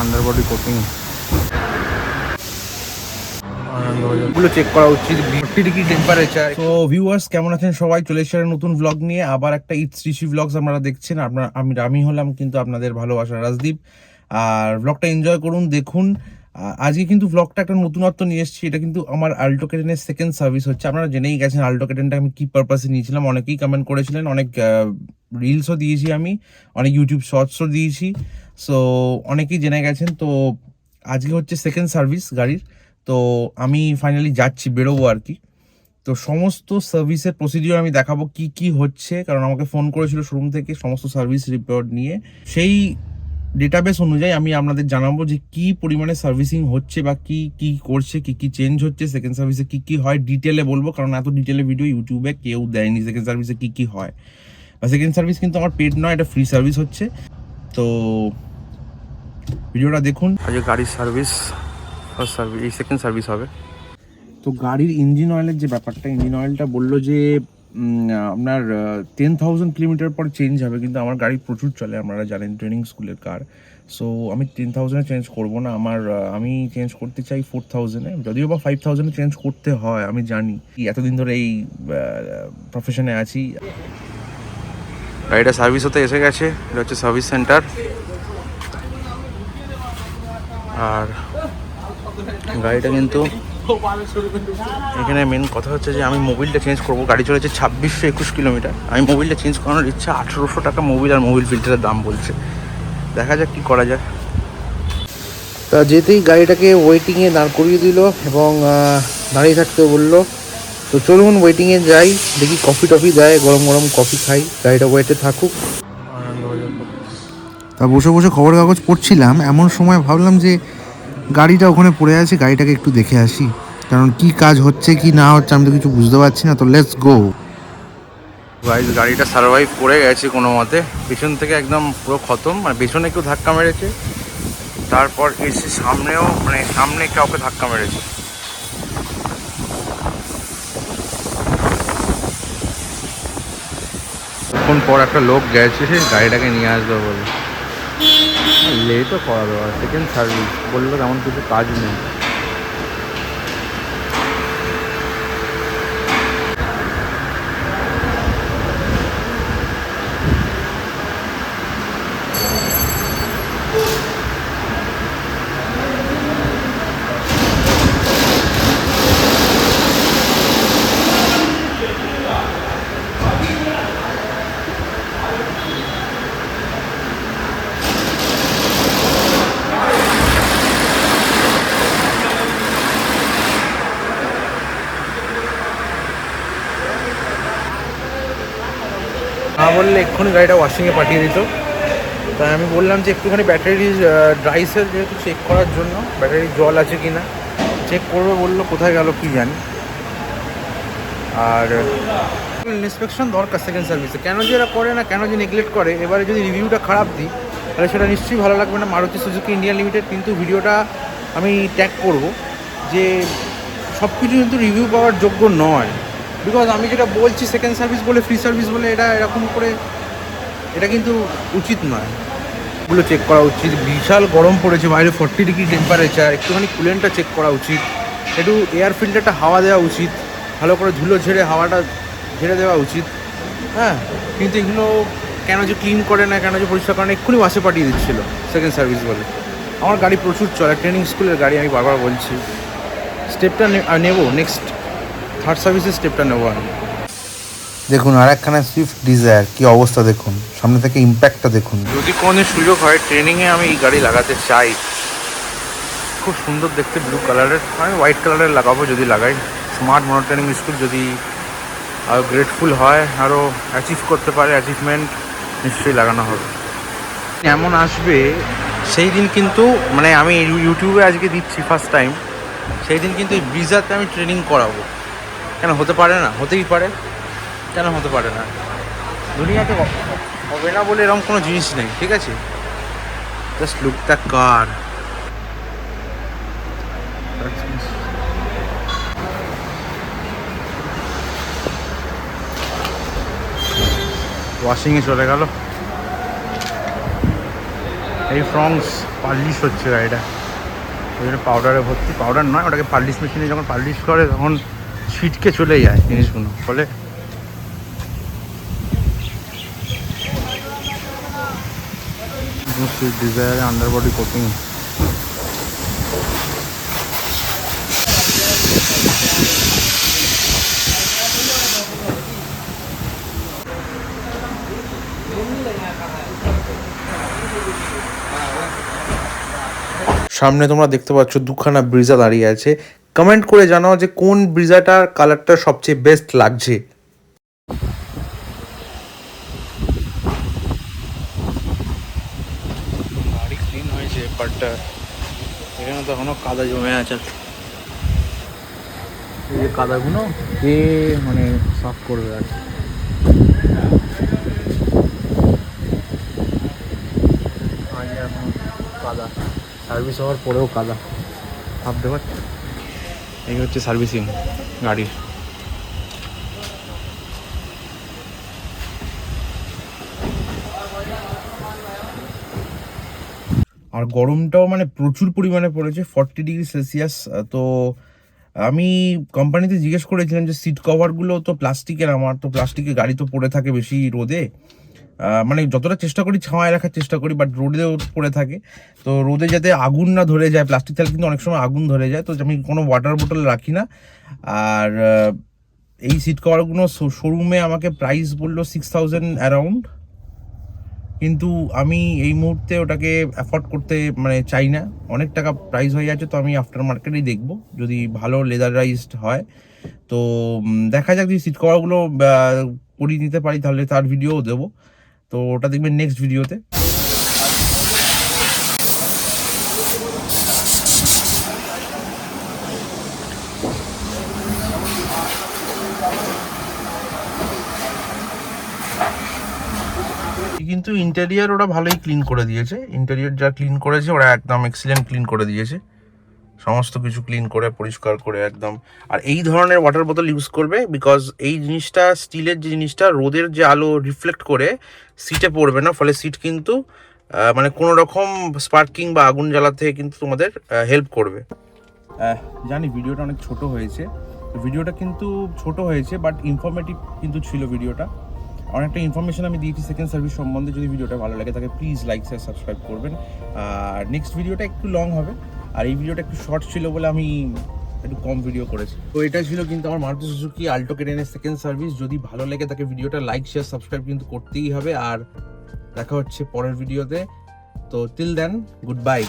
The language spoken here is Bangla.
আন্ডারবডি কোটিং গুলো চেক করা উচিত, 40 ডিগ্রি টেম্পারেচার। তো ভিউয়ার্স কেমন আছেন সবাই? চলে এসেছে নতুন ব্লগ নিয়ে, আবার একটা ইটস ব্লগস আপনারা দেখছেন। আমি হলাম কিন্তু আপনাদের ভালোবাসার রাজদীপ। আর ব্লগটা এনজয় করুন, দেখুন। আজকে কিন্তু ব্লগটা একটা নতুনত্ব নিয়ে এসেছি। এটা কিন্তু আমার আল্টো কেটেনের সেকেন্ড সার্ভিস হচ্ছে। আপনারা জেনেই গেছেন আল্টো কেটেনটা আমি কি পারপাসে নিয়েছিলাম, অনেকেই কমেন্ট করেছিলেন, অনেক রিলসও দিয়েছি আমি, অনেক ইউটিউব শর্টসও দিয়েছি। সো অনেকেই জেনে গেছেন। তো আজকে হচ্ছে সেকেন্ড সার্ভিস গাড়ির। তো আমি ফাইনালি যাচ্ছি, বেরোবো আর কি। তো সমস্ত সার্ভিসের প্রসিডিওর আমি দেখাবো কি কি হচ্ছে, কারণ আমাকে ফোন করেছিল শোরুম থেকে সমস্ত সার্ভিস রিপোর্ট নিয়ে। সেই ডেটাবেস অনুযায়ী আমি আপনাদের জানাবো যে কি পরিমাণে সার্ভিসিং হচ্ছে বা কি কি করছে, কি কি চেঞ্জ হচ্ছে সেকেন্ড সার্ভিসে, কি কি হয় ডিটেলে বলবো, কারণ এত ডিটেলে ভিডিও ইউটিউবে কেউ দেয়নি সেকেন্ড সার্ভিসে কি কি হয়। বা সেকেন্ড সার্ভিস কিন্তু আমার পেড নয়, এটা ফ্রি সার্ভিস হচ্ছে। তো ভিডিওটা দেখুন। আজকে গাড়ির সার্ভিস ফার্স্ট সার্ভিস, এই সেকেন্ড সার্ভিস হবে। তো গাড়ির ইঞ্জিন অয়েলের যে ব্যাপারটা, ইঞ্জিন অয়েলটা বললো যে আপনার 10,000 কিলোমিটার পর চেঞ্জ হবে, কিন্তু আমার গাড়ি প্রচুর চলে, আপনারা জানেন ট্রেনিং স্কুলের কার। সো আমি 10,000-এ চেঞ্জ করবো না, আমি চেঞ্জ করতে চাই 4,000-এ, যদিও বা 5,000-এ চেঞ্জ করতে হয়। আমি জানি, এতদিন ধরে এই প্রফেশনে আছি। গাড়িটা সার্ভিস হতে এসে গেছে, এটা হচ্ছে সার্ভিস সেন্টার। আর গাড়িটা কিন্তু এখানে মেন কথা হচ্ছে যে আমি মোবিলটা চেঞ্জ করবো। গাড়ি চলেছে 2621 কিলোমিটার। আমি মোবিলটা চেঞ্জ করানোর ইচ্ছা, 1800 টাকা মোবিল আর মোবিল ফিল্টারের দাম বলছে। দেখা যাক কি করা যায়। তা যেতেই গাড়িটাকে ওয়েটিংয়ে দাঁড় করিয়ে দিল এবং দাঁড়িয়ে থাকতে বললো। তো চলুন ওয়েটিংয়ে যাই, দেখি কফি টফি দেয়, গরম গরম কফি খাই, গাড়িটা ওয়েটে থাকুক। তা বসে বসে খবর কাগজ পড়ছিলাম, এমন সময় ভাবলাম যে গাড়িটা ওখানে পড়ে আছে, গাড়িটাকে একটু দেখে আসি, কারণ কি কাজ হচ্ছে কি না হচ্ছে আমি তো কিছু বুঝতে পারছি না। তো লেটস গো গাইস। গাড়িটা সার্ভাইভ করে গেছে কোনো মতে, পেছন থেকে একদম পুরো খতম, মানে পেছনে কেউ ধাক্কা মেরেছে, তারপর এসে সামনেও, মানে সামনে কাউকে ধাক্কা মেরেছে। তখন পর একটা লোক গেছে গাড়িটাকে নিয়ে আসবে বলে, লেটও করা দেওয়া, সেকেন্ড সার্ভিস বললো, তেমন কিছু কাজ নেই। না বললে এক্ষুনি গাড়িটা ওয়াশিংয়ে পাঠিয়ে দিত। তাই আমি বললাম যে একটুখানি ব্যাটারি ড্রাই সেল যেহেতু চেক করার জন্য, ব্যাটারি জল আছে কি না চেক করবে বললো, কোথায় গেল কি জানি। আর ইন্সপেকশন দরকার সেকেন্ড সার্ভিসে, কেন যে এরা করে না, কেন যে নেগলেক্ট করে। এবারে যদি রিভিউটা খারাপ দিই তাহলে সেটা নিশ্চয়ই ভালো লাগবে না মারুতি সুজুকি ইন্ডিয়া লিমিটেড। কিন্তু ভিডিওটা আমি ট্যাগ করব যে সব কিছু কিন্তু রিভিউ পাওয়ার যোগ্য নয়, বিকজ আমি যেটা বলছি সেকেন্ড সার্ভিস বলে, ফ্রি সার্ভিস বলে, এটা এরকম করে এটা কিন্তু উচিত নয়। গুলো চেক করা উচিত। বিশাল গরম পড়েছে বাইরে, 40 ডিগ্রি টেম্পারেচার, একটুখানি কুলেন্টটা চেক করা উচিত, একটু এয়ার ফিল্টারটা হাওয়া দেওয়া উচিত, ভালো করে ধুলো ঝেড়ে হাওয়াটা ঝেড়ে দেওয়া উচিত। হ্যাঁ, কিন্তু এগুলো কেন যে ক্লিন করে না, কেন যে পরিষ্কার করে না, এক্ষুনি বাসে পাঠিয়ে দিচ্ছিলো সেকেন্ড সার্ভিস বলে। আমার গাড়ি প্রচুর চলে, ট্রেনিং স্কুলের গাড়ি, আমি বারবার বলছি। স্টেপটা নেবো, নেক্সট থার্ড সার্ভিসের স্টেপটা নেবো আমি। দেখুন আর একখানা সুইফট ডিজায়ার, কি অবস্থা দেখুন, সামনে থেকে ইম্প্যাক্টটা দেখুন। যদি কোনো সুযোগ হয় ট্রেনিংয়ে আমি এই গাড়ি লাগাতে চাই, খুব সুন্দর দেখতে ব্লু কালারের, আমি হোয়াইট কালারের লাগাবো যদি লাগাই। স্মার্ট মোটর ট্রেনিং স্কুল যদি আরও গ্রেটফুল হয়, আরও অ্যাচিভ করতে পারে, অ্যাচিভমেন্ট নিশ্চয়ই লাগানো হবে। এমন আসবে সেই দিন কিন্তু, মানে আমি ইউটিউবে আজকে দিচ্ছি ফার্স্ট টাইম, সেই দিন কিন্তু এই ব্রিজাতে আমি ট্রেনিং করাবো। কেন হতে পারে না? হতেই পারে, কেন হতে পারে না? দুনিয়াতে হবে না বলে এরকম কোনো জিনিস নেই, ঠিক আছে? Just look the car. ওয়াশিংয়ে চলে গেল। এই ফ্রংস পালিশ হচ্ছে গাড়িটা, ওই জন্য পাউডারে ভর্তি, পাউডার নয় ওটাকে পালিশ মেশিনে যখন পালিশ করে তখন ছিটকে চলে যায় জিনিসগুলো, ফলে সুইফট ডিজায়ারে আন্ডারবডি কোটিং। সামনে তোমরা দেখতে পাচ্ছ দুখানা ব্রিজা দাঁড়িয়ে আছে। কমেন্ট করে জানাও যে কোন ব্রিজাটার কালারটা সবচেয়ে বেস্ট লাগছে। গাড়ি ক্লিন হয়েছে, বাট এখানে তো এখনো কাদা জমে আছে। এই যে কাদাগুলো কে মানে সাফ করবে আর কি। কাদা সার্ভিস হওয়ার পরেও কাদা, ভাবতে পারছি। এই হচ্ছে সার্ভিসিং গাড়ির। আর গরমটাও মানে প্রচুর পরিমাণে পড়েছে, 40°C। তো আমি কোম্পানিতে জিজ্ঞেস করেছিলাম যে সিট কভারগুলো তো প্লাস্টিকের, আমার তো প্লাস্টিকের গাড়ি তো পড়ে থাকে বেশি রোদে, মানে যতটা চেষ্টা করি ছাওয়ায় রাখার চেষ্টা করি, বাট রোদেও পড়ে থাকে। তো রোদে যাতে আগুন না ধরে যায়, প্লাস্টিক থাকলে কিন্তু অনেক সময় আগুন ধরে যায়, তো আমি কোনো ওয়াটার বোতল রাখি না। আর এই সিট কভারগুলো শোরুমে আমাকে প্রাইস বললো 6,000 অ্যারাউন্ড, কিন্তু আমি এই মুহূর্তে ওটাকে অ্যাফোর্ড করতে মানে চাই না, অনেক টাকা প্রাইস হয়ে যাচ্ছে। তো আমি আফটার মার্কেটেই দেখবো যদি ভালো লেদারাইজড হয়। তো দেখা যাক যদি সিট কভারগুলো করিয়ে নিতে পারি তাহলে তার ভিডিওও দেবো, তো ওটা দেখবেন নেক্সট ভিডিওতে। কিন্তু ইন্টেরিয়ার ওরা ভালোই ক্লিন করে দিয়েছে, ইন্টেরিয়ার যা ক্লিন করেছে ওরা একদম এক্সিলেন্ট ক্লিন করে দিয়েছে, সমস্ত কিছু ক্লিন করে পরিষ্কার করে একদম। আর এই ধরনের ওয়াটার বোতল ইউজ করবে, বিকজ এই জিনিসটা স্টিলের যে জিনিসটা রোদের যে আলো রিফ্লেক্ট করে সিটে পড়বে না, ফলে সিট কিন্তু মানে কোনো রকম স্পার্কিং বা আগুন জ্বালাতে কিন্তু তোমাদের হেল্প করবে। জানি ভিডিওটা অনেক ছোট হয়েছে, ভিডিওটা কিন্তু ছোট হয়েছে বাট ইনফরমেটিভ কিন্তু ছিল ভিডিওটা, অনেকটা ইনফরমেশন আমি দিয়েছি সেকেন্ড সার্ভিস সম্বন্ধে। যদি ভিডিওটা ভালো লাগে তাকে প্লিজ লাইক শেয়ার সাবস্ক্রাইব করবেন। আর নেক্সট ভিডিওটা একটু লং হবে, আর এই ভিডিওটা একটু শর্ট ছিল বলে আমি একটু কম ভিডিও করেছি। তো এটা ছিল কিন্তু আমার Maruti Suzuki Alto K10 second service. যদি ভালো লাগে তাকে ভিডিওটা লাইক শেয়ার সাবস্ক্রাইব কিন্তু করতেই হবে। আর দেখা হচ্ছে পরের ভিডিওতে, তো টিল দেন গুড বাই।